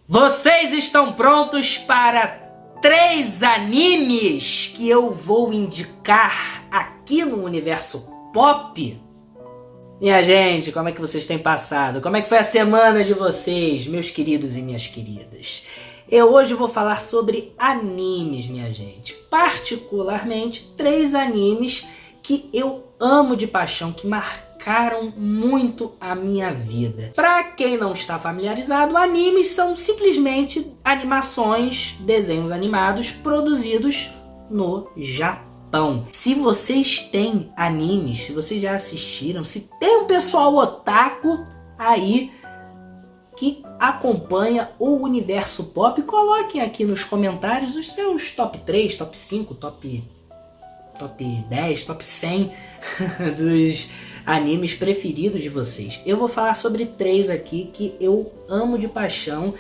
Vocês estão prontos para 3 animes que eu vou indicar aqui no universo pop? Minha gente, como é que vocês têm passado? Como é que foi a semana de vocês, meus queridos e minhas queridas? Eu hoje vou falar sobre animes, minha gente. Particularmente 3 animes que eu amo de paixão, que marcaram muito a minha vida. Para quem não está familiarizado, animes são simplesmente animações, desenhos animados produzidos no Japão. Se vocês têm animes, se vocês já assistiram, se tem um pessoal otaku aí que acompanha o universo pop, coloquem aqui nos comentários os seus top 3, top 5, top 10, top 100 dos animes preferidos de vocês. Eu vou falar sobre 3 aqui que eu amo de paixão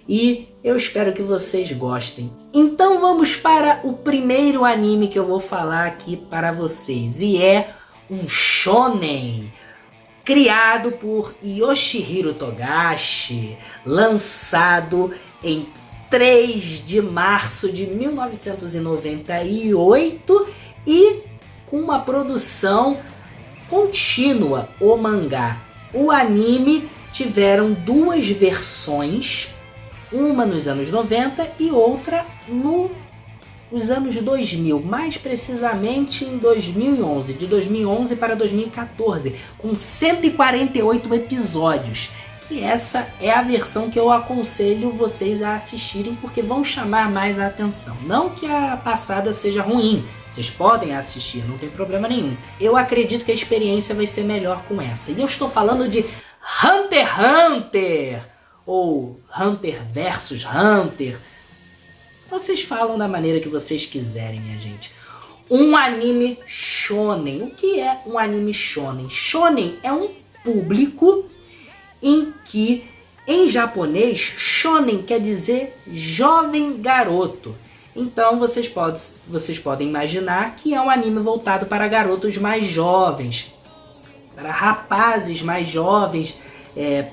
e eu espero que vocês gostem. Então vamos para o primeiro anime que eu vou falar aqui para vocês, e é um shonen criado por Yoshihiro Togashi, lançado em 3 de março de 1998 e com uma produção contínua, o mangá. O anime tiveram 2 versões, uma nos anos 90 e outra nos anos 2000, mais precisamente em 2011, de 2011 para 2014, com 148 episódios. Que essa é a versão que eu aconselho vocês a assistirem, porque vão chamar mais a atenção. Não que a passada seja ruim, vocês podem assistir, não tem problema nenhum. Eu acredito que a experiência vai ser melhor com essa. E eu estou falando de Hunter x Hunter, ou Hunter vs Hunter. Vocês falam da maneira que vocês quiserem, minha gente. Um anime shonen. O que é um anime shonen? Shonen é um público em que, em japonês, shonen quer dizer jovem garoto. Então vocês podem imaginar que é um anime voltado para garotos mais jovens, para rapazes mais jovens,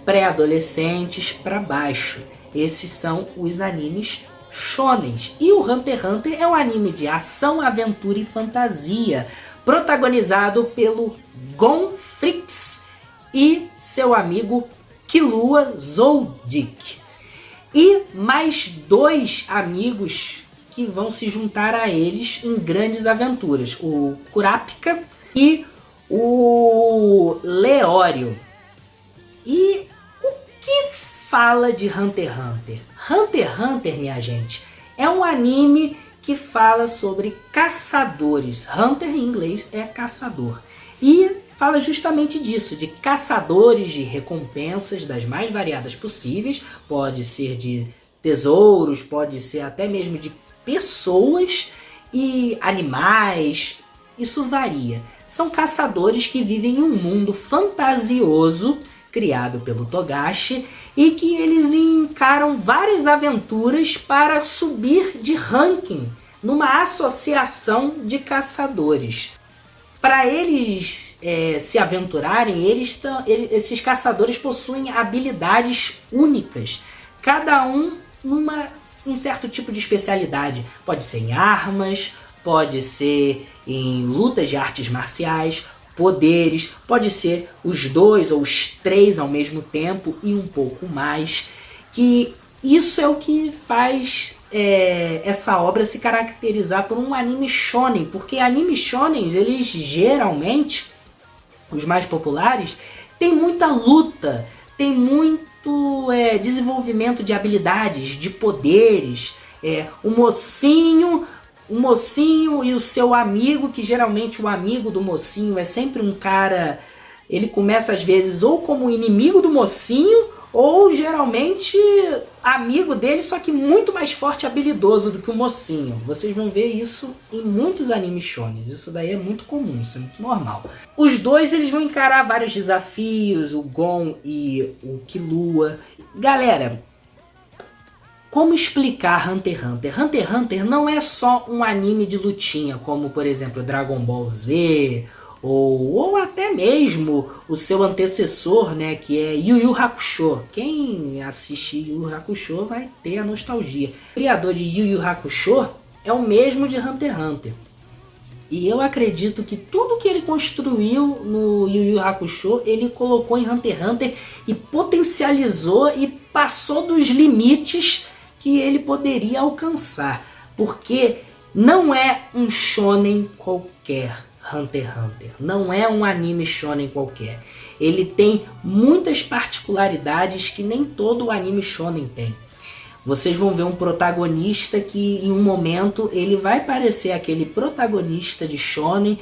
pré-adolescentes para baixo. Esses são os animes shonens. E o Hunter x Hunter é um anime de ação, aventura e fantasia, protagonizado pelo Gon Freaks e seu amigo Killua Zoldyck. E mais 2 amigos que vão se juntar a eles em grandes aventuras, o Kurapika e o Leório. E o que fala de Hunter x Hunter? Hunter x Hunter, minha gente, é um anime que fala sobre caçadores. Hunter em inglês é caçador. E fala justamente disso, de caçadores de recompensas das mais variadas possíveis. Pode ser de tesouros, pode ser até mesmo de pessoas e animais. Isso varia. São caçadores que vivem em um mundo fantasioso criado pelo Togashi e que eles encaram várias aventuras para subir de ranking numa associação de caçadores. Para eles se aventurarem, esses caçadores possuem habilidades únicas, cada um um certo tipo de especialidade. Pode ser em armas, pode ser em lutas de artes marciais, poderes, pode ser os 2 ou os 3 ao mesmo tempo e um pouco mais. Que isso é o que faz essa obra se caracterizar por um anime shonen, porque animes shonens, eles geralmente, os mais populares, tem muita luta, tem muito desenvolvimento de habilidades, de poderes, o mocinho e o seu amigo, que geralmente o amigo do mocinho é sempre um cara, ele começa às vezes ou como inimigo do mocinho, ou geralmente amigo dele, só que muito mais forte e habilidoso do que o mocinho. Vocês vão ver isso em muitos animes shonens. Isso daí é muito comum, isso é muito normal. Os 2 eles vão encarar vários desafios, o Gon e o Killua. Galera, como explicar Hunter x Hunter? Hunter x Hunter não é só um anime de lutinha, como por exemplo Dragon Ball Z ou até mesmo o seu antecessor, né, que é Yu Yu Hakusho. Quem assiste Yu Yu Hakusho vai ter a nostalgia. O criador de Yu Yu Hakusho é o mesmo de Hunter x Hunter. E eu acredito que tudo que ele construiu no Yu Yu Hakusho, ele colocou em Hunter x Hunter e potencializou e passou dos limites que ele poderia alcançar. Porque não é um shonen qualquer, Hunter x Hunter. Não é um anime shonen qualquer. Ele tem muitas particularidades que nem todo anime shonen tem. Vocês vão ver um protagonista que em um momento ele vai parecer aquele protagonista de shonen,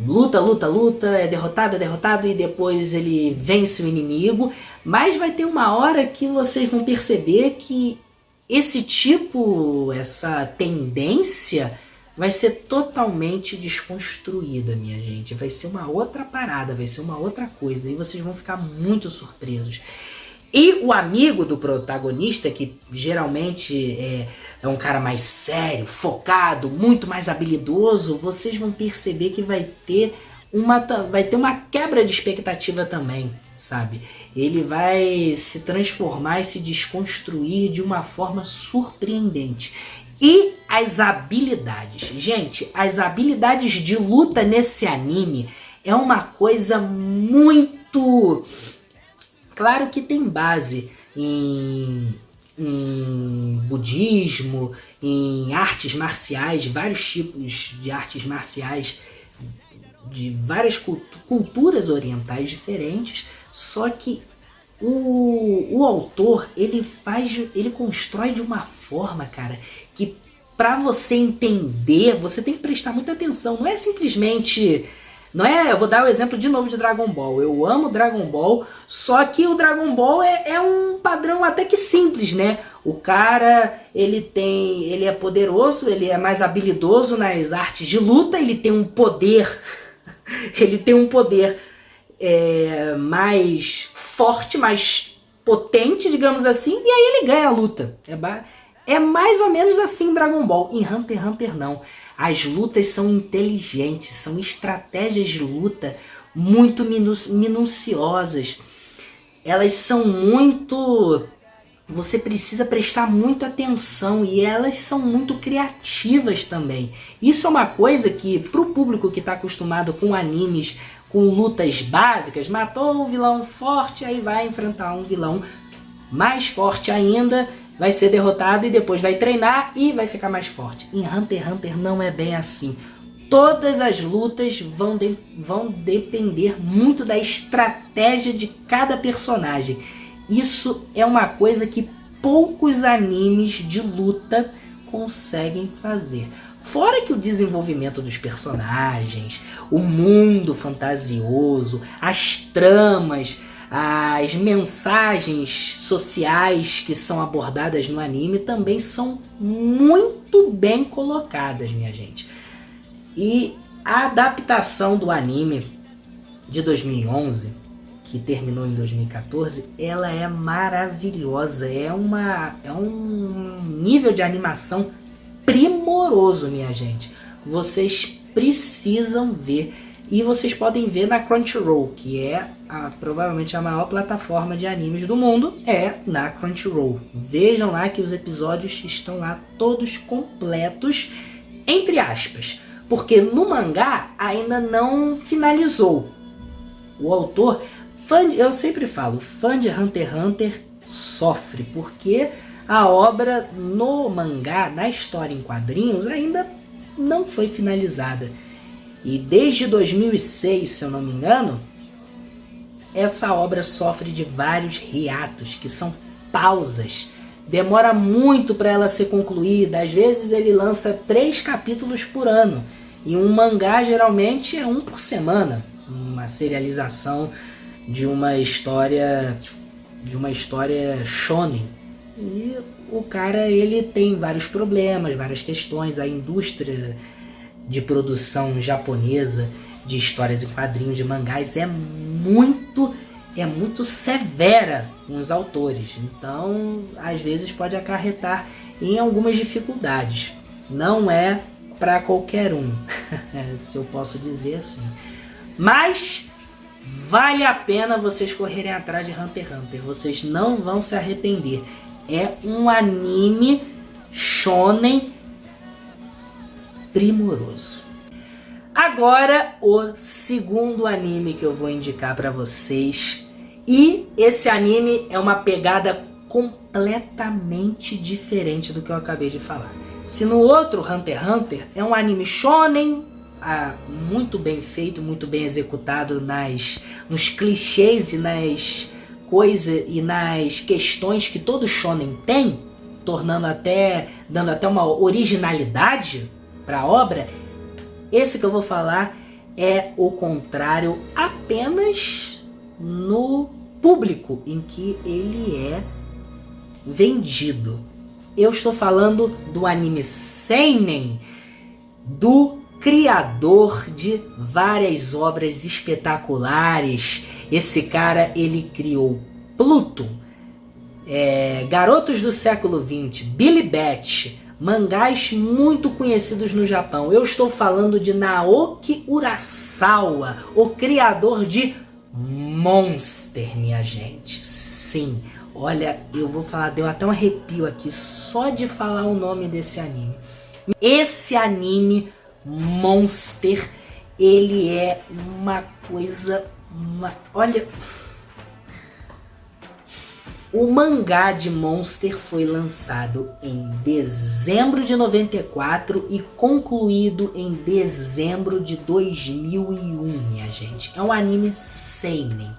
luta, luta, luta, é derrotado e depois ele vence o inimigo, mas vai ter uma hora que vocês vão perceber que essa tendência vai ser totalmente desconstruída, minha gente. Vai ser uma outra parada, vai ser uma outra coisa e vocês vão ficar muito surpresos. E o amigo do protagonista, que geralmente é um cara mais sério, focado, muito mais habilidoso, vocês vão perceber que vai ter uma quebra de expectativa também, sabe? Ele vai se transformar e se desconstruir de uma forma surpreendente. E as habilidades. Gente, as habilidades de luta nesse anime é uma coisa muito... Claro que tem base em budismo, em artes marciais, vários tipos de artes marciais de várias culturas orientais diferentes, só que o autor, ele constrói de uma forma, cara, que para você entender, você tem que prestar muita atenção, não é simplesmente... eu vou dar o exemplo de novo de Dragon Ball. Eu amo Dragon Ball, só que o Dragon Ball é um padrão até que simples, né? O cara, ele é poderoso, ele é mais habilidoso nas artes de luta, ele tem um poder, mais forte, mais potente, digamos assim, e aí ele ganha a luta. É mais ou menos assim em Dragon Ball. Em Hunter x Hunter não. As lutas são inteligentes, são estratégias de luta muito minuciosas. Elas são muito... Você precisa prestar muita atenção e elas são muito criativas também. Isso é uma coisa que, para o público que está acostumado com animes, com lutas básicas, matou um vilão forte, aí vai enfrentar um vilão mais forte ainda... vai ser derrotado e depois vai treinar e vai ficar mais forte. Em Hunter x Hunter não é bem assim. Todas as lutas vão depender muito da estratégia de cada personagem. Isso é uma coisa que poucos animes de luta conseguem fazer. Fora que o desenvolvimento dos personagens, o mundo fantasioso, as tramas... as mensagens sociais que são abordadas no anime também são muito bem colocadas, minha gente. E a adaptação do anime de 2011, que terminou em 2014, ela é maravilhosa. É um nível de animação primoroso, minha gente. Vocês precisam ver. E vocês podem ver na Crunchyroll, que é provavelmente a maior plataforma de animes do mundo, é na Crunchyroll. Vejam lá que os episódios estão lá todos completos, entre aspas, porque no mangá ainda não finalizou. O autor, eu sempre falo, fã de Hunter x Hunter sofre, porque a obra no mangá, na história em quadrinhos, ainda não foi finalizada. E desde 2006, se eu não me engano, essa obra sofre de vários hiatos, que são pausas. Demora muito para ela ser concluída. Às vezes ele lança 3 capítulos por ano. E um mangá geralmente é 1 por semana. Uma serialização de uma história shonen. E o cara, ele tem vários problemas, várias questões. A indústria de produção japonesa de histórias em quadrinhos, de mangás, é muito severa com os autores. Então, às vezes pode acarretar em algumas dificuldades. Não é para qualquer um, se eu posso dizer assim. Mas vale a pena vocês correrem atrás de Hunter x Hunter. Vocês não vão se arrepender. É um anime shonen primoroso. Agora, o segundo anime que eu vou indicar para vocês. E esse anime é uma pegada completamente diferente do que eu acabei de falar. Se no outro, Hunter x Hunter, é um anime shonen, muito bem feito, muito bem executado nos clichês e nas coisas e nas questões que todo shonen tem, dando até uma originalidade para a obra. Esse que eu vou falar é o contrário, apenas no público em que ele é vendido. Eu estou falando do anime seinen, do criador de várias obras espetaculares. Esse cara, ele criou Pluto, Garotos do Século XX, Billy Bat, mangás muito conhecidos no Japão. Eu estou falando de Naoki Urasawa, o criador de Monster, minha gente. Sim, olha, eu vou falar, deu até um arrepio aqui só de falar o nome desse anime. Esse anime, Monster, ele é uma coisa... olha... O mangá de Monster foi lançado em dezembro de 94 e concluído em dezembro de 2001, minha gente. É um anime seinen.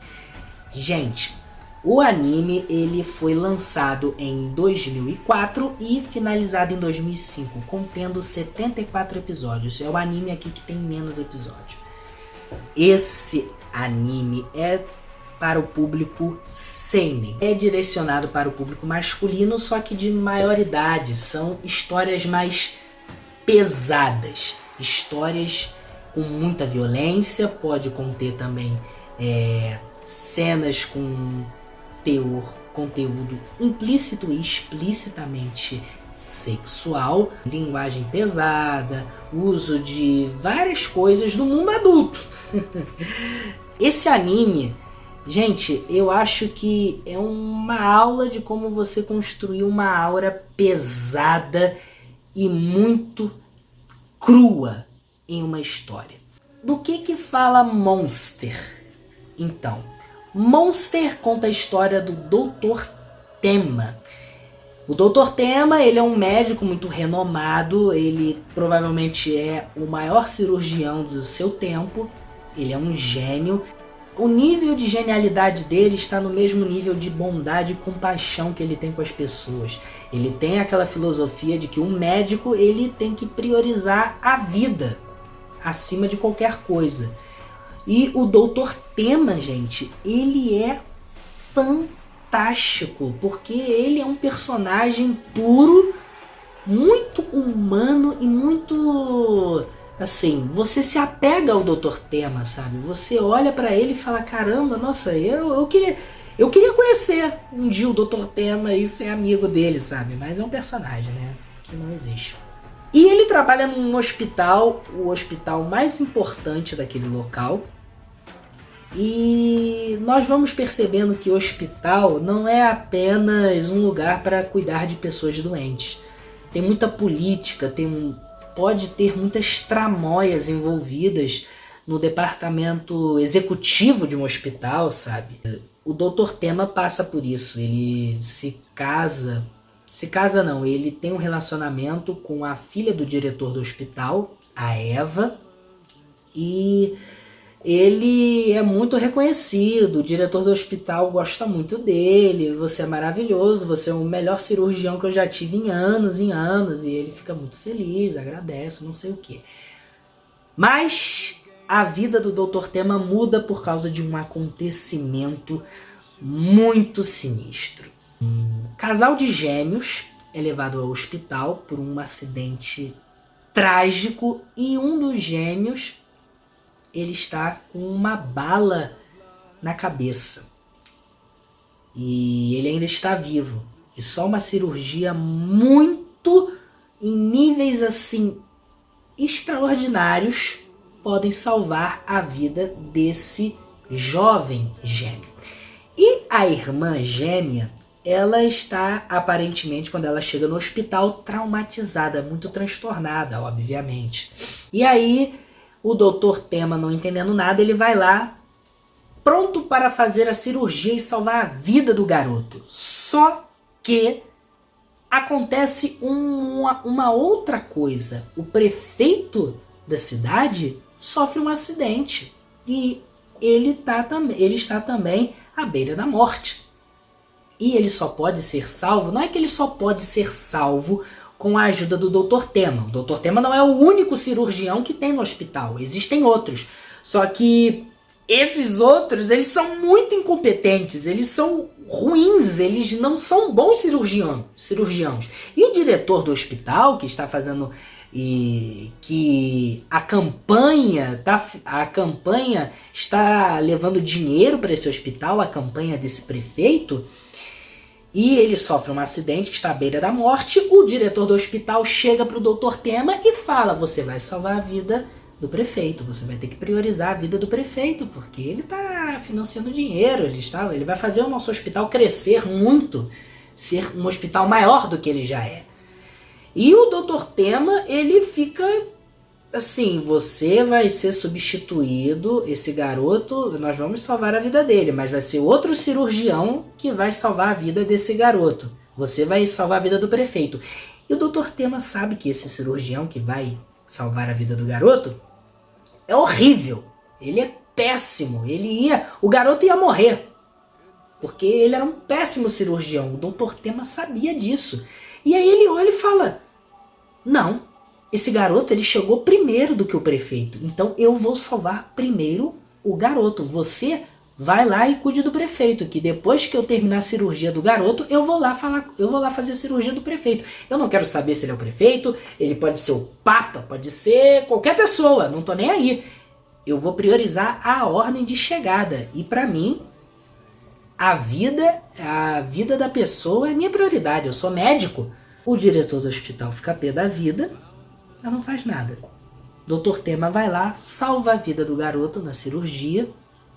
Gente, o anime ele foi lançado em 2004 e finalizado em 2005, contendo 74 episódios. É o anime aqui que tem menos episódios. Esse anime é para o público seinen. É direcionado para o público masculino, só que de maior idade. São histórias mais pesadas, histórias com muita violência, pode conter também cenas com conteúdo implícito e explicitamente sexual, linguagem pesada, uso de várias coisas do mundo adulto. Esse anime, gente, eu acho que é uma aula de como você construir uma aura pesada e muito crua em uma história. Do que fala Monster? Então, Monster conta a história do Dr. Tema. O Dr. Tema, ele é um médico muito renomado, ele provavelmente é o maior cirurgião do seu tempo, ele é um gênio. O nível de genialidade dele está no mesmo nível de bondade e compaixão que ele tem com as pessoas. Ele tem aquela filosofia de que um médico ele tem que priorizar a vida acima de qualquer coisa. E o Dr. Tema, gente, ele é fantástico, porque ele é um personagem puro, muito humano e muito... assim, você se apega ao Dr. Tema, sabe? Você olha pra ele e fala, caramba, nossa, eu queria conhecer um dia o Dr. Tema e ser amigo dele, sabe? Mas é um personagem, né? Que não existe. E ele trabalha num hospital, o hospital mais importante daquele local. E nós vamos percebendo que o hospital não é apenas um lugar para cuidar de pessoas doentes. Tem muita política, pode ter muitas tramóias envolvidas no departamento executivo de um hospital, sabe? O Dr. Tema passa por isso. Ele ele tem um relacionamento com a filha do diretor do hospital, a Eva, e ele é muito reconhecido, o diretor do hospital gosta muito dele, você é maravilhoso, você é o melhor cirurgião que eu já tive em anos, e ele fica muito feliz, agradece, não sei o que. Mas a vida do Dr. Tema muda por causa de um acontecimento muito sinistro. Um casal de gêmeos é levado ao hospital por um acidente trágico e um dos gêmeos ele está com uma bala na cabeça. E ele ainda está vivo. E só uma cirurgia muito em níveis assim extraordinários podem salvar a vida desse jovem gêmeo. E a irmã gêmea, ela está aparentemente, quando ela chega no hospital, traumatizada, muito transtornada, obviamente. E aí o Dr. Tema, não entendendo nada, ele vai lá pronto para fazer a cirurgia e salvar a vida do garoto. Só que acontece uma outra coisa. O prefeito da cidade sofre um acidente e ele está também à beira da morte. E ele só pode ser salvo, não é que ele só pode ser salvo com a ajuda do Dr. Tema. O Dr. Tema não é o único cirurgião que tem no hospital, existem outros. Só que esses outros, eles são muito incompetentes, eles são ruins, eles não são bons cirurgiãos. E o diretor do hospital, que está fazendo que a campanha está levando dinheiro para esse hospital, a campanha desse prefeito, e ele sofre um acidente que está à beira da morte. O diretor do hospital chega para o Dr. Tema e fala: você vai salvar a vida do prefeito, você vai ter que priorizar a vida do prefeito, porque ele está financiando dinheiro, ele vai fazer o nosso hospital crescer muito, ser um hospital maior do que ele já é. E o Dr. Tema, ele fica assim: você vai ser substituído, esse garoto, nós vamos salvar a vida dele, mas vai ser outro cirurgião que vai salvar a vida desse garoto. Você vai salvar a vida do prefeito. E o Dr. Tema sabe que esse cirurgião que vai salvar a vida do garoto é horrível. Ele é péssimo. O garoto ia morrer, porque ele era um péssimo cirurgião. O Dr. Tema sabia disso. E aí ele olha e fala: não, esse garoto ele chegou primeiro do que o prefeito, então eu vou salvar primeiro o garoto. Você vai lá e cuide do prefeito, que depois que eu terminar a cirurgia do garoto, eu vou lá fazer a cirurgia do prefeito. Eu não quero saber se ele é o prefeito, ele pode ser o papa, pode ser qualquer pessoa, não tô nem aí. Eu vou priorizar a ordem de chegada, e para mim a vida da pessoa é minha prioridade. Eu sou médico. O diretor do hospital fica pé da vida, mas não faz nada. Dr. Tema vai lá, salva a vida do garoto na cirurgia,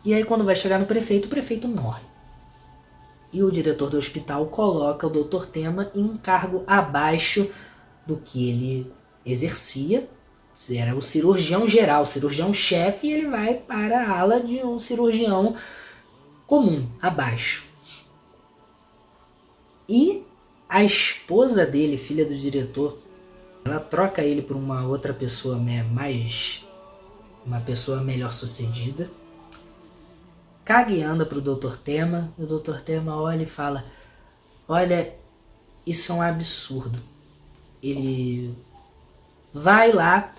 e aí quando vai chegar no prefeito, o prefeito morre. E o diretor do hospital coloca o Dr. Tema em um cargo abaixo do que ele exercia. Era o cirurgião geral, o cirurgião-chefe, e ele vai para a ala de um cirurgião comum, abaixo. E a esposa dele, filha do diretor, ela troca ele por uma outra pessoa uma pessoa melhor sucedida. Caga e anda pro Dr. Tema, e o Dr. Tema olha e fala: olha, isso é um absurdo. Ele vai lá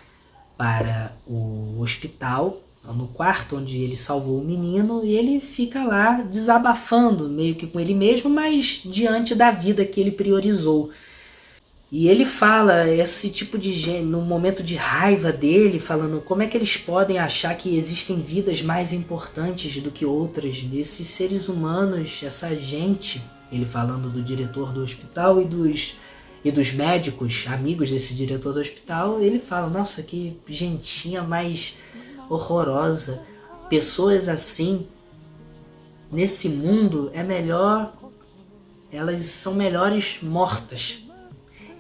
para o hospital, no quarto onde ele salvou o menino, e ele fica lá desabafando, meio que com ele mesmo, mas diante da vida que ele priorizou. E ele fala esse tipo de gente, no momento de raiva dele, falando como é que eles podem achar que existem vidas mais importantes do que outras, desses seres humanos, essa gente. Ele falando do diretor do hospital e dos médicos, amigos desse diretor do hospital. Ele fala: nossa, que gentinha mais horrorosa. Pessoas assim, nesse mundo, elas são melhores mortas.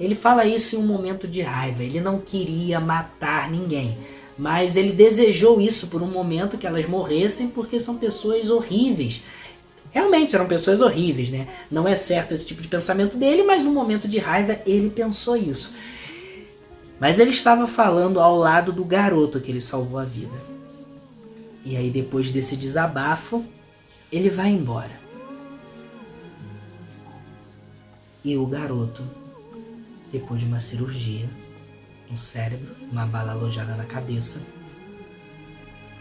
Ele fala isso em um momento de raiva. Ele não queria matar ninguém, mas ele desejou isso por um momento, que elas morressem, porque são pessoas horríveis. Realmente eram pessoas horríveis, né? Não é certo esse tipo de pensamento dele, mas no momento de raiva ele pensou isso. Mas ele estava falando ao lado do garoto que ele salvou a vida. E aí, depois desse desabafo, ele vai embora. E o garoto, depois de uma cirurgia no cérebro, uma bala alojada na cabeça,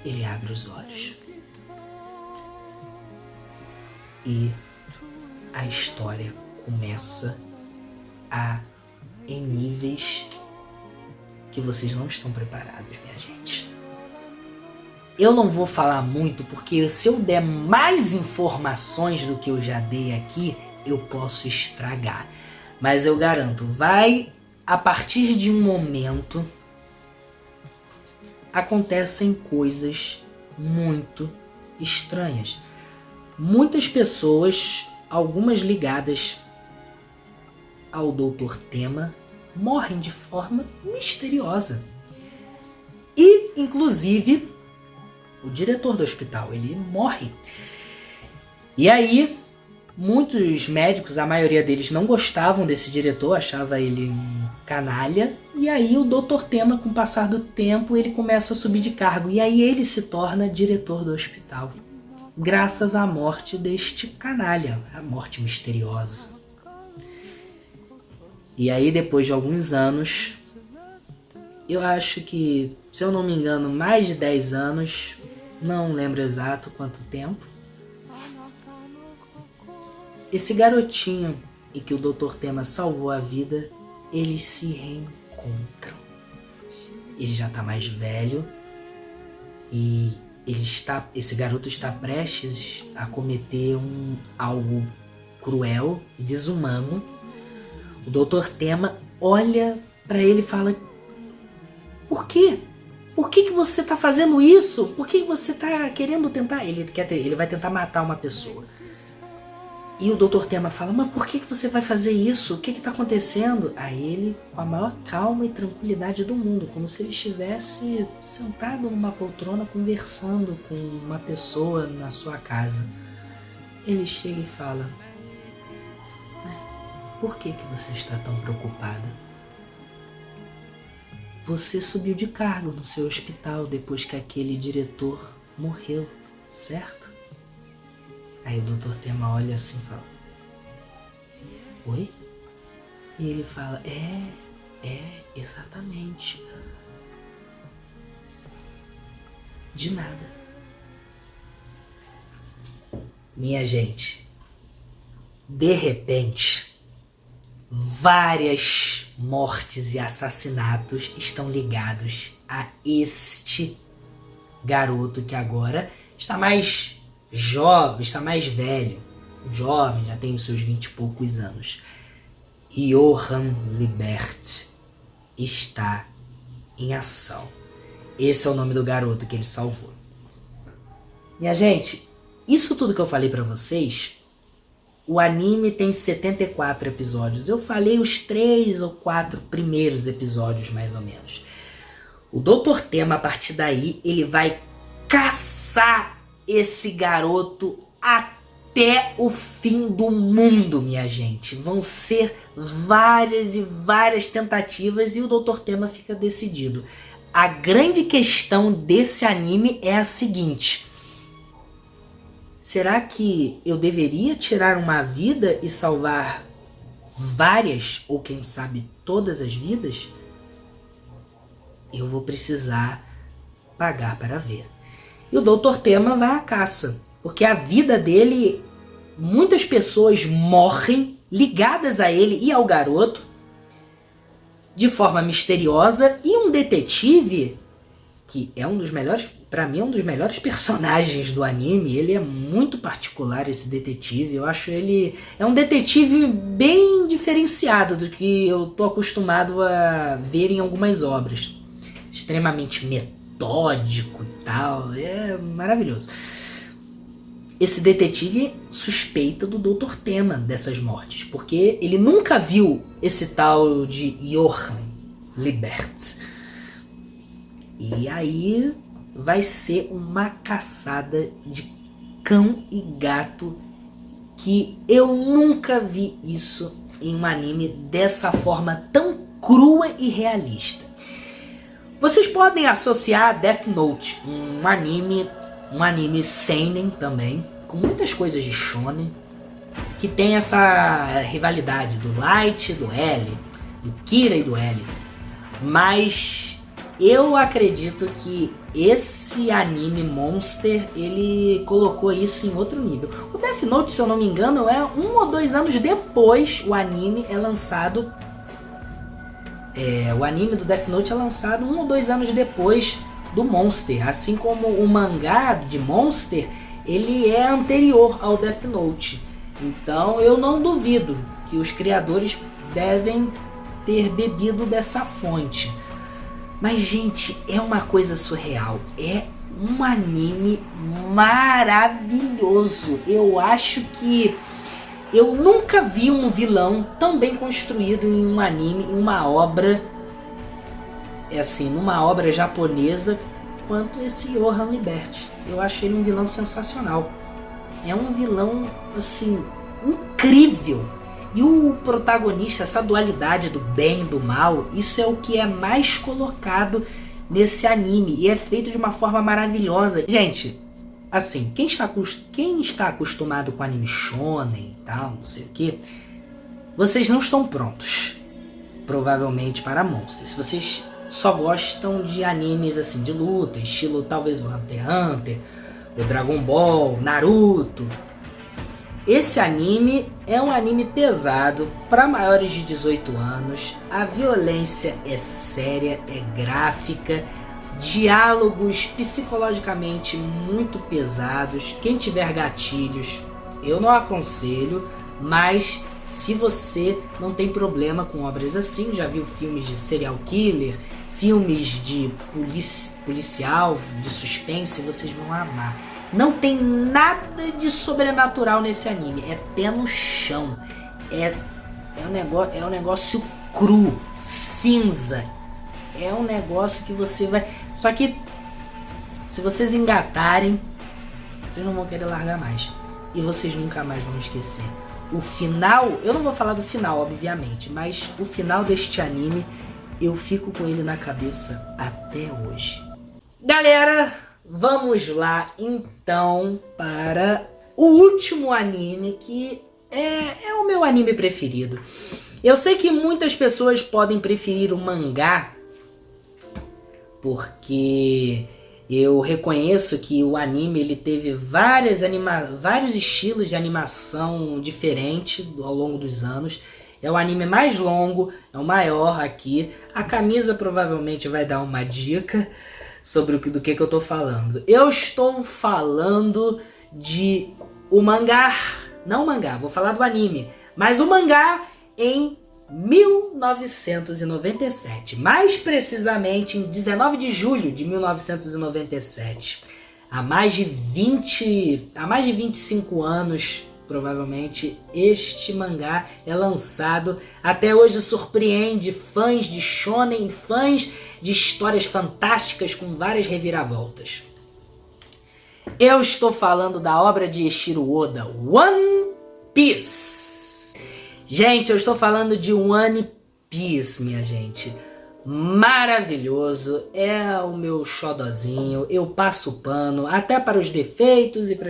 ele abre os olhos. E a história começa em níveis que vocês não estão preparados, minha gente. Eu não vou falar muito, porque se eu der mais informações do que eu já dei aqui, eu posso estragar. Mas eu garanto, a partir de um momento, acontecem coisas muito estranhas. Muitas pessoas, algumas ligadas ao Dr. Tema, morrem de forma misteriosa. E, inclusive, o diretor do hospital, ele morre. E aí, muitos médicos, a maioria deles não gostavam desse diretor, achava ele um canalha. E aí o Dr. Tema, com o passar do tempo, ele começa a subir de cargo. E aí ele se torna diretor do hospital. Graças à morte deste canalha, a morte misteriosa. E aí, depois de alguns anos, eu acho que, se eu não me engano, mais de 10 anos, não lembro exato quanto tempo, esse garotinho em que o Dr. Tema salvou a vida, eles se reencontram. Ele já está mais velho e esse garoto está prestes a cometer algo cruel e desumano. O Dr. Tema olha para ele e fala: por quê? Por que você está fazendo isso? Por que você está querendo tentar? Ele vai tentar matar uma pessoa. E o Dr. Tema fala: mas por que você vai fazer isso? O que está acontecendo? Aí ele, com a maior calma e tranquilidade do mundo, como se ele estivesse sentado numa poltrona conversando com uma pessoa na sua casa, ele chega e fala: por que você está tão preocupada? Você subiu de cargo no seu hospital depois que aquele diretor morreu, certo? Aí o Dr. Tema olha assim e fala: oi? E ele fala: exatamente. De nada. Minha gente, de repente, várias mortes e assassinatos estão ligados a este garoto que agora está mais jovem, está mais velho. Jovem, já tem os seus 20 e poucos anos. Johann Liebert está em ação. Esse é o nome do garoto que ele salvou. Minha gente, isso tudo que eu falei pra vocês, o anime tem 74 episódios. Eu falei os 3 ou 4 primeiros episódios, mais ou menos. O Dr. Tema, a partir daí, ele vai caçar esse garoto até o fim do mundo, minha gente. Vão ser várias e várias tentativas e o Dr. Tema fica decidido. A grande questão desse anime é a seguinte: será que eu deveria tirar uma vida e salvar várias, ou quem sabe todas as vidas? Eu vou precisar pagar para ver. E o Dr. Tema vai à caça, porque a vida dele, muitas pessoas morrem ligadas a ele e ao garoto de forma misteriosa, e um detetive que é um dos melhores, pra mim é um dos melhores personagens do anime. Ele é muito particular, esse detetive. Eu acho ele é um detetive bem diferenciado do que eu tô acostumado a ver em algumas obras. Extremamente metódico e tal, é maravilhoso. Esse detetive suspeita do Dr. Tema dessas mortes, porque ele nunca viu esse tal de Johann Liebert. E aí vai ser uma caçada de cão e gato que eu nunca vi isso em um anime dessa forma tão crua e realista. Vocês podem associar Death Note, um anime seinen também, com muitas coisas de shonen, que tem essa rivalidade do Light, do L, do Kira e do L. Mas eu acredito que esse anime Monster, ele colocou isso em outro nível. O Death Note, se eu não me engano, é 1 ou 2 anos depois o anime é lançado. O anime do Death Note é lançado 1 ou 2 anos depois do Monster. Assim como o mangá de Monster, ele é anterior ao Death Note. Então eu não duvido que os criadores devem ter bebido dessa fonte. Mas, gente, é uma coisa surreal. É um anime maravilhoso. Eu acho que eu nunca vi um vilão tão bem construído em um anime, em uma obra, numa obra japonesa, quanto esse Johann Liberty. Eu acho ele um vilão sensacional. É um vilão, assim, incrível. E o protagonista, essa dualidade do bem e do mal, isso é o que é mais colocado nesse anime. E é feito de uma forma maravilhosa. Gente, assim, quem está acostumado com anime shonen e tal, não sei o que, vocês não estão prontos, provavelmente, para Monsters. Vocês só gostam de animes assim, de luta, estilo talvez o Hunter x Hunter, o Dragon Ball, Naruto. Esse anime é um anime pesado para maiores de 18 anos. A violência é séria, é gráfica, diálogos psicologicamente muito pesados. Quem tiver gatilhos, eu não aconselho, mas se você não tem problema com obras assim, já viu filmes de serial killer, filmes de policial, de suspense, vocês vão amar. Não tem nada de sobrenatural nesse anime. É pé no chão. É um negócio cru, cinza. É um negócio que você vai... Só que, se vocês engatarem, vocês não vão querer largar mais. E vocês nunca mais vão esquecer. O final... Eu não vou falar do final, obviamente. Mas o final deste anime, eu fico com ele na cabeça até hoje. Galera... Vamos lá, então, para o último anime, que é o meu anime preferido. Eu sei que muitas pessoas podem preferir o mangá, porque eu reconheço que o anime ele teve vários estilos de animação diferentes ao longo dos anos. É o anime mais longo, é o maior aqui. A camisa provavelmente vai dar uma dica sobre do que eu tô falando. Eu estou falando de o mangá, não o mangá, vou falar do anime, mas o mangá em 1997, mais precisamente em 19 de julho de 1997. Há mais de 25 anos, provavelmente, este mangá é lançado. Até hoje surpreende fãs de shonen, fãs de histórias fantásticas com várias reviravoltas. Eu estou falando da obra de Eiichiro Oda, One Piece. Gente, eu estou falando de One Piece, minha gente. Maravilhoso, é o meu xodozinho. Eu passo pano até para os defeitos e para...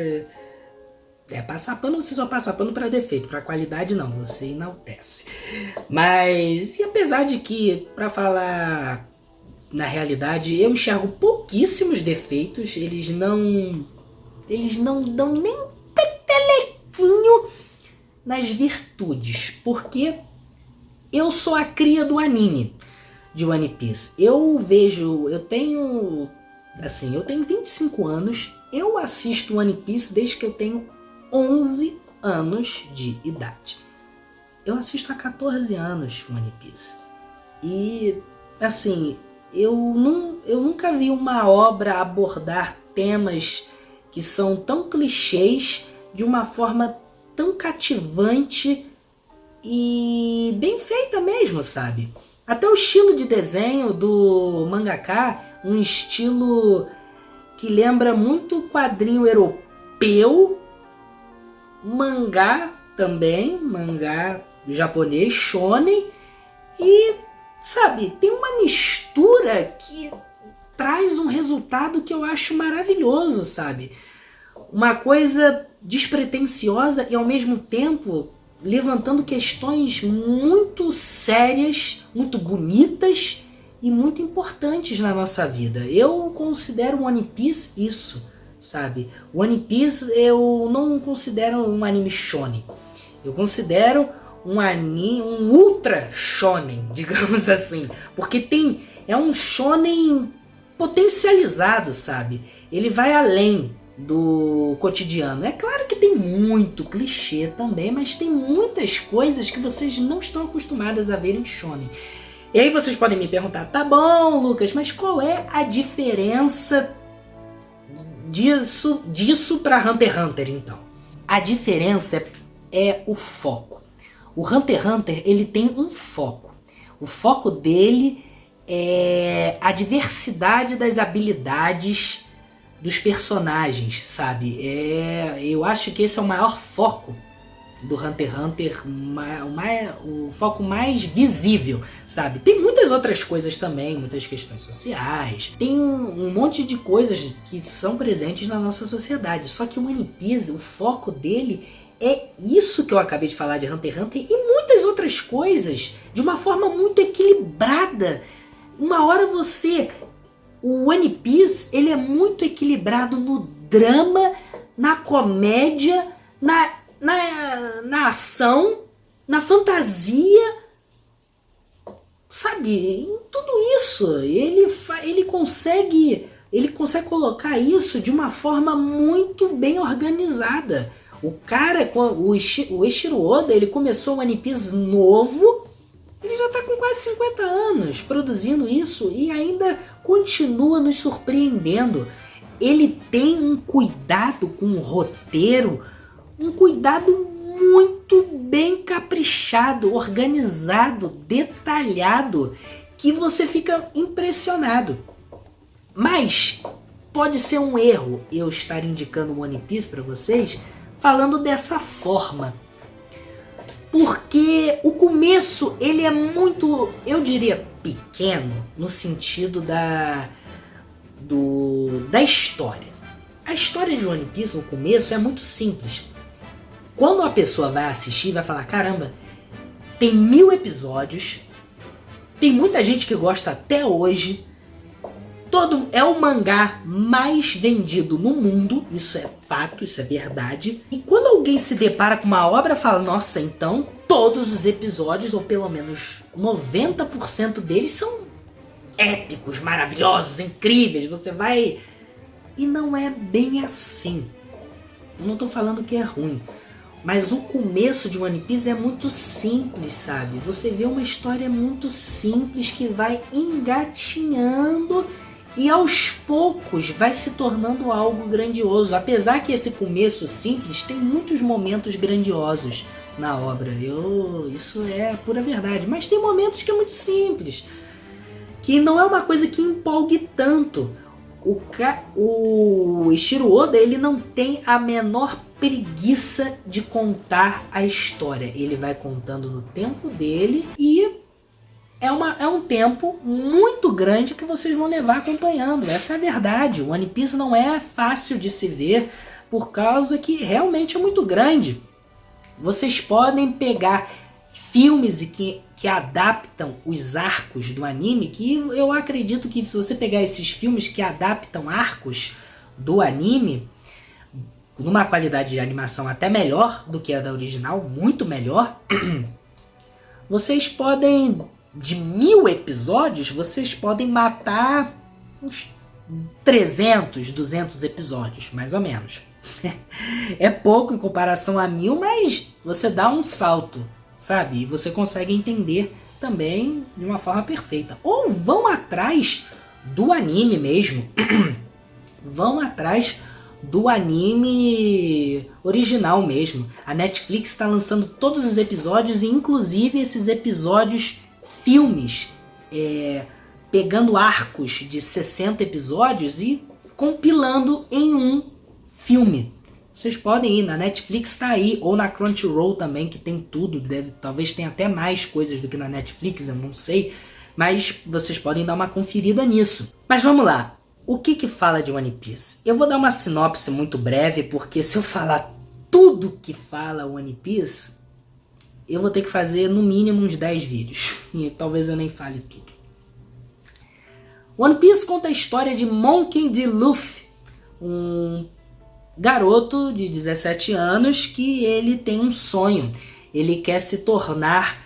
passar pano, você só passa pano para defeito, para qualidade não, você enaltece. Mas, e apesar de que, para falar na realidade, eu enxergo pouquíssimos defeitos, eles não dão nem petelequinho nas virtudes, porque eu sou a cria do anime de One Piece. Eu tenho 25 anos, eu assisto One Piece desde que eu tenho 11 anos de idade. Eu assisto há 14 anos One Piece. E, assim, eu nunca vi uma obra abordar temas que são tão clichês de uma forma tão cativante e bem feita mesmo, sabe? Até o estilo de desenho do mangaka, um estilo que lembra muito o quadrinho europeu, mangá também, mangá japonês, shonen, e, sabe, tem uma mistura que traz um resultado que eu acho maravilhoso, sabe? Uma coisa despretensiosa e ao mesmo tempo levantando questões muito sérias, muito bonitas e muito importantes na nossa vida. Eu considero One Piece isso, sabe? One Piece eu não considero um anime shonen. Eu considero um ultra shonen, digamos assim. Porque é um shonen potencializado, sabe? Ele vai além do cotidiano. É claro que tem muito clichê também, mas tem muitas coisas que vocês não estão acostumados a ver em shonen. E aí vocês podem me perguntar, tá bom, Lucas, mas qual é a diferença disso para Hunter x Hunter, então? A diferença é o foco. O Hunter x Hunter, ele tem um foco. O foco dele é a diversidade das habilidades dos personagens, sabe? Eu acho que esse é o maior foco do Hunter x Hunter, o foco mais visível, sabe? Tem muitas outras coisas também, muitas questões sociais, tem um monte de coisas que são presentes na nossa sociedade, só que o One Piece, o foco dele é isso que eu acabei de falar de Hunter x Hunter e muitas outras coisas, de uma forma muito equilibrada. Uma hora o One Piece, ele é muito equilibrado no drama, na comédia, na ação, na fantasia, sabe? Em tudo isso. Ele consegue colocar isso de uma forma muito bem organizada. O Eiichiro Oda, ele começou o One Piece novo, ele já está com quase 50 anos produzindo isso e ainda continua nos surpreendendo. Ele tem um cuidado com o roteiro, um cuidado muito bem caprichado, organizado, detalhado, que você fica impressionado. Mas pode ser um erro eu estar indicando One Piece para vocês falando dessa forma. Porque o começo, ele é muito, eu diria, pequeno, no sentido da história. A história de One Piece, no começo, é muito simples. Quando a pessoa vai assistir, vai falar, caramba, tem 1000 episódios, tem muita gente que gosta até hoje, é o mangá mais vendido no mundo, isso é fato, isso é verdade. E quando alguém se depara com uma obra, fala, nossa, então todos os episódios, ou pelo menos 90% deles, são épicos, maravilhosos, incríveis, você vai... E não é bem assim. Eu não tô falando que é ruim, mas o começo de One Piece é muito simples, sabe? Você vê uma história muito simples que vai engatinhando e aos poucos vai se tornando algo grandioso. Apesar que esse começo simples tem muitos momentos grandiosos na obra. Isso é pura verdade. Mas tem momentos que é muito simples, que não é uma coisa que empolgue tanto. O Eiichiro Oda, ele não tem a menor preguiça de contar a história. Ele vai contando no tempo dele e é um tempo muito grande que vocês vão levar acompanhando. Essa é a verdade. O One Piece não é fácil de se ver por causa que realmente é muito grande. Vocês podem pegar filmes que adaptam os arcos do anime, que eu acredito que se você pegar esses filmes que adaptam arcos do anime, numa qualidade de animação até melhor do que a da original, muito melhor, vocês podem, de 1000 episódios, vocês podem matar uns 300, 200 episódios, mais ou menos. É pouco em comparação a 1000, mas você dá um salto, sabe? E você consegue entender também de uma forma perfeita. Ou vão atrás do anime mesmo. Vão atrás do anime original mesmo. A Netflix está lançando todos os episódios, e inclusive esses episódios filmes, pegando arcos de 60 episódios e compilando em um filme. Vocês podem ir, na Netflix tá aí, ou na Crunchyroll também, que tem tudo, talvez tenha até mais coisas do que na Netflix, eu não sei, mas vocês podem dar uma conferida nisso. Mas vamos lá, o que fala de One Piece? Eu vou dar uma sinopse muito breve, porque se eu falar tudo que fala One Piece, eu vou ter que fazer no mínimo uns 10 vídeos, e talvez eu nem fale tudo. One Piece conta a história de Monkey D. Luffy, um garoto de 17 anos que ele tem um sonho. Ele quer se tornar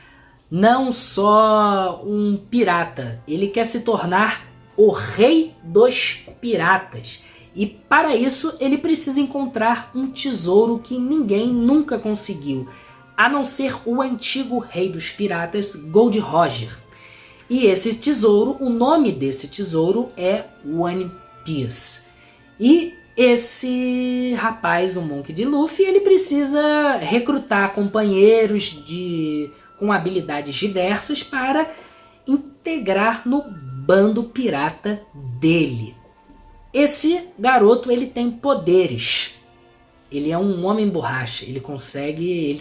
não só um pirata, ele quer se tornar o rei dos piratas. E para isso ele precisa encontrar um tesouro que ninguém nunca conseguiu, a não ser o antigo rei dos piratas, Gold Roger. E esse tesouro, o nome desse tesouro é One Piece. E esse rapaz, o Monk D. Luffy, ele precisa recrutar companheiros com habilidades diversas para integrar no bando pirata dele. Esse garoto, ele tem poderes. Ele é um homem borracha. Ele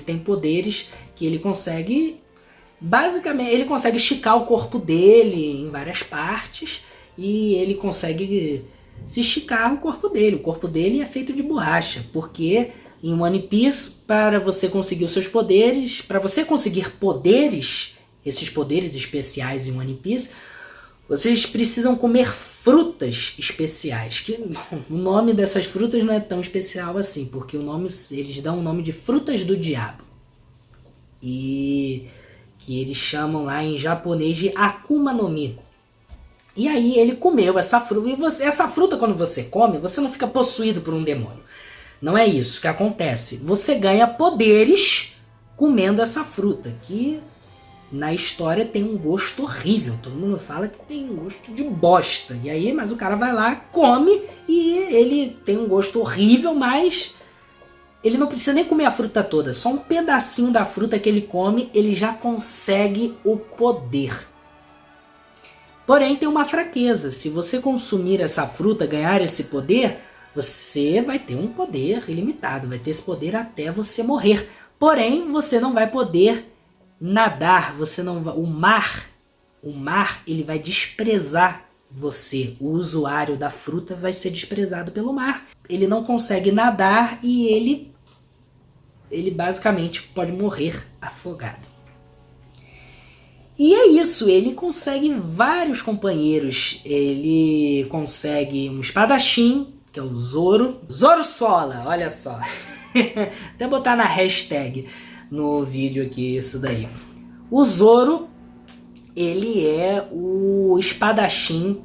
tem poderes que ele consegue, basicamente, ele consegue esticar o corpo dele em várias partes e ele consegue se esticar o corpo dele. O corpo dele é feito de borracha, porque em One Piece, para você conseguir os seus poderes, para você conseguir poderes, esses poderes especiais em One Piece, vocês precisam comer frutas especiais, que o nome dessas frutas não é tão especial assim, porque eles dão o nome de frutas do diabo. E que eles chamam lá em japonês de Akuma no Mi. E aí ele comeu essa fruta, e essa fruta, quando você come, você não fica possuído por um demônio. Não é isso que acontece. Você ganha poderes comendo essa fruta, que na história tem um gosto horrível. Todo mundo fala que tem um gosto de bosta. E aí, mas o cara vai lá, come, e ele tem um gosto horrível, mas ele não precisa nem comer a fruta toda. Só um pedacinho da fruta que ele come, ele já consegue o poder. Porém, tem uma fraqueza. Se você consumir essa fruta, ganhar esse poder, você vai ter um poder ilimitado. Vai ter esse poder até você morrer. Porém, você não vai poder nadar. O mar, ele vai desprezar você. O usuário da fruta vai ser desprezado pelo mar. Ele não consegue nadar e ele basicamente pode morrer afogado. E é isso, ele consegue vários companheiros. Ele consegue um espadachim, que é o Zoro. Zoro Sola, olha só. Até botar na hashtag no vídeo aqui isso daí. O Zoro, ele é o espadachim,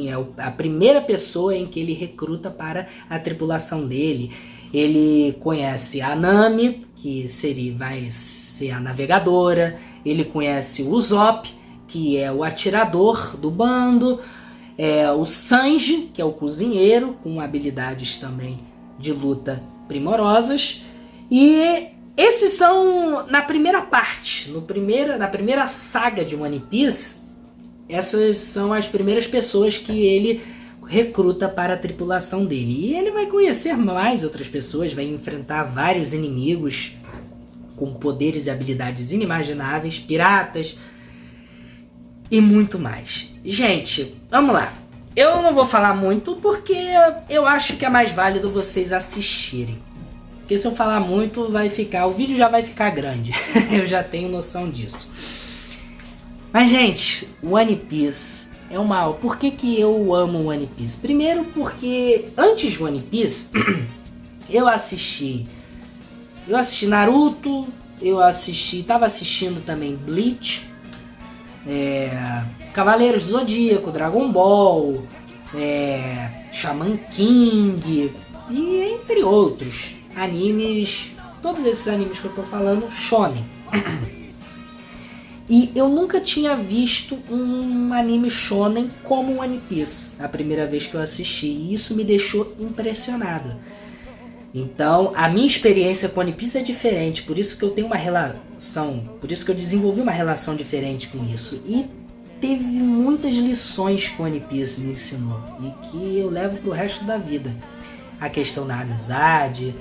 é a primeira pessoa em que ele recruta para a tripulação dele. Ele conhece a Nami, que vai ser a navegadora. Ele conhece o Usopp, que é o atirador do bando. O Sanji, que é o cozinheiro, com habilidades também de luta primorosas. E esses são, na primeira parte, na primeira saga de One Piece, essas são as primeiras pessoas que ele recruta para a tripulação dele. E ele vai conhecer mais outras pessoas, vai enfrentar vários inimigos com poderes e habilidades inimagináveis, piratas e muito mais. Gente, vamos lá. Eu não vou falar muito porque eu acho que é mais válido vocês assistirem. Porque se eu falar muito, o vídeo já vai ficar grande. Eu já tenho noção disso. Mas, gente, One Piece é uma... Por que eu amo One Piece? Primeiro porque antes de One Piece, eu assisti Naruto, tava assistindo também Bleach, Cavaleiros do Zodíaco, Dragon Ball, Shaman King, e entre outros animes, todos esses animes que eu tô falando, shonen. E eu nunca tinha visto um anime shonen como One Piece, a primeira vez que eu assisti, e isso me deixou impressionado. Então, a minha experiência com One Piece é diferente, por isso que eu tenho uma relação, por isso que eu desenvolvi uma relação diferente com isso. E teve muitas lições que One Piece me ensinou, e que eu levo pro resto da vida. A questão da amizade,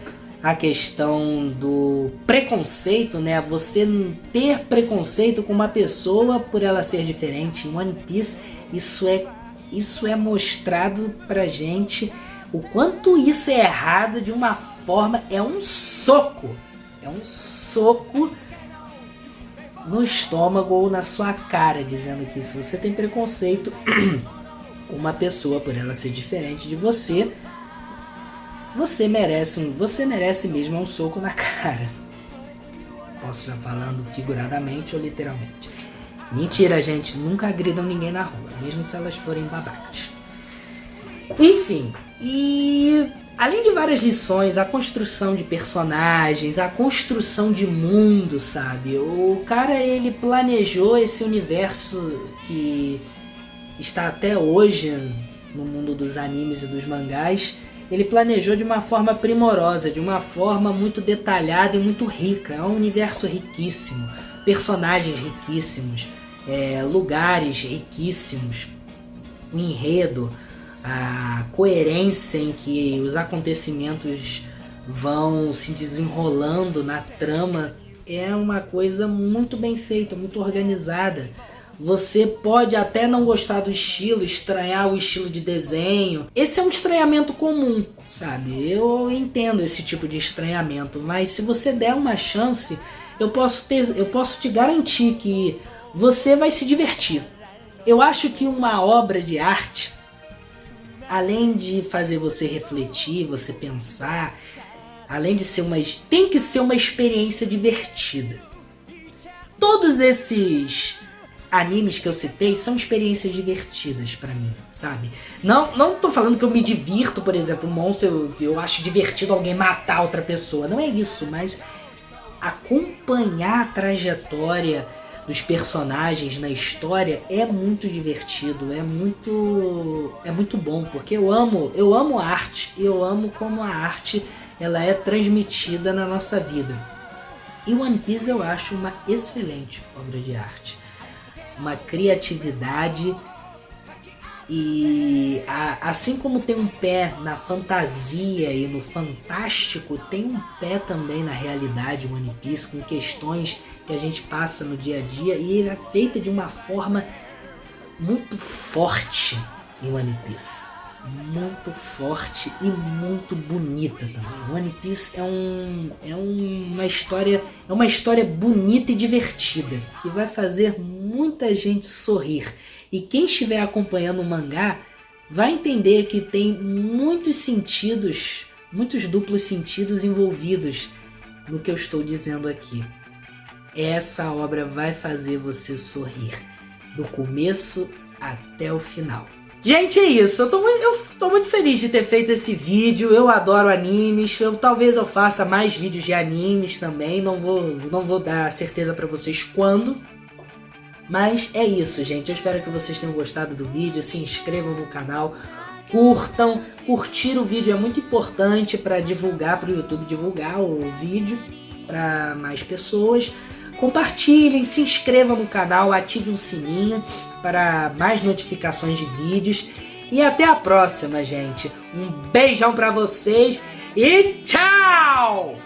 a questão do preconceito, né? Você ter preconceito com uma pessoa por ela ser diferente. Em One Piece, isso é mostrado pra gente. O quanto isso é errado de uma forma, é um soco no estômago ou na sua cara, dizendo que se você tem preconceito com uma pessoa por ela ser diferente de você, você merece mesmo um soco na cara. Posso estar falando figuradamente ou literalmente. Mentira, gente, nunca agridam ninguém na rua, mesmo se elas forem babacas. Enfim, e Além de várias lições, a construção de personagens, a construção de mundo, sabe? O cara, ele planejou esse universo que está até hoje no mundo dos animes e dos mangás. Ele planejou de uma forma primorosa, de uma forma muito detalhada e muito rica. É um universo riquíssimo, personagens riquíssimos, lugares riquíssimos, o enredo, a coerência em que os acontecimentos vão se desenrolando na trama é uma coisa muito bem feita, muito organizada. Você pode até não gostar do estilo, estranhar o estilo de desenho. Esse é um estranhamento comum, sabe? Eu entendo esse tipo de estranhamento, mas se você der uma chance, eu posso te garantir que você vai se divertir. Eu acho que uma obra de arte, além de fazer você refletir, você pensar, além de ser tem que ser uma experiência divertida. Todos esses animes que eu citei são experiências divertidas pra mim, sabe? Não tô falando que eu me divirto, por exemplo, Monster, eu acho divertido alguém matar outra pessoa. Não é isso, mas acompanhar a trajetória dos personagens na história é muito divertido, é muito bom, porque eu amo a arte, e eu amo como a arte ela é transmitida na nossa vida. E One Piece eu acho uma excelente obra de arte, uma criatividade, e assim como tem um pé na fantasia e no fantástico, tem um pé também na realidade One Piece, com questões que a gente passa no dia a dia, e ele é feita de uma forma muito forte em One Piece, muito forte e muito bonita também. One Piece é uma história bonita e divertida, que vai fazer muita gente sorrir. E quem estiver acompanhando o mangá vai entender que tem muitos sentidos, muitos duplos sentidos envolvidos no que eu estou dizendo aqui. Essa obra vai fazer você sorrir, do começo até o final. Gente, é isso. Eu tô muito feliz de ter feito esse vídeo. Eu adoro animes. Talvez eu faça mais vídeos de animes também. Não vou dar certeza pra vocês quando. Mas é isso, gente. Eu espero que vocês tenham gostado do vídeo. Se inscrevam no canal. Curtam. Curtir o vídeo é muito importante para divulgar, para o YouTube divulgar o vídeo para mais pessoas. Compartilhem, se inscrevam no canal, ativem o sininho para mais notificações de vídeos. E até a próxima, gente. Um beijão para vocês e tchau!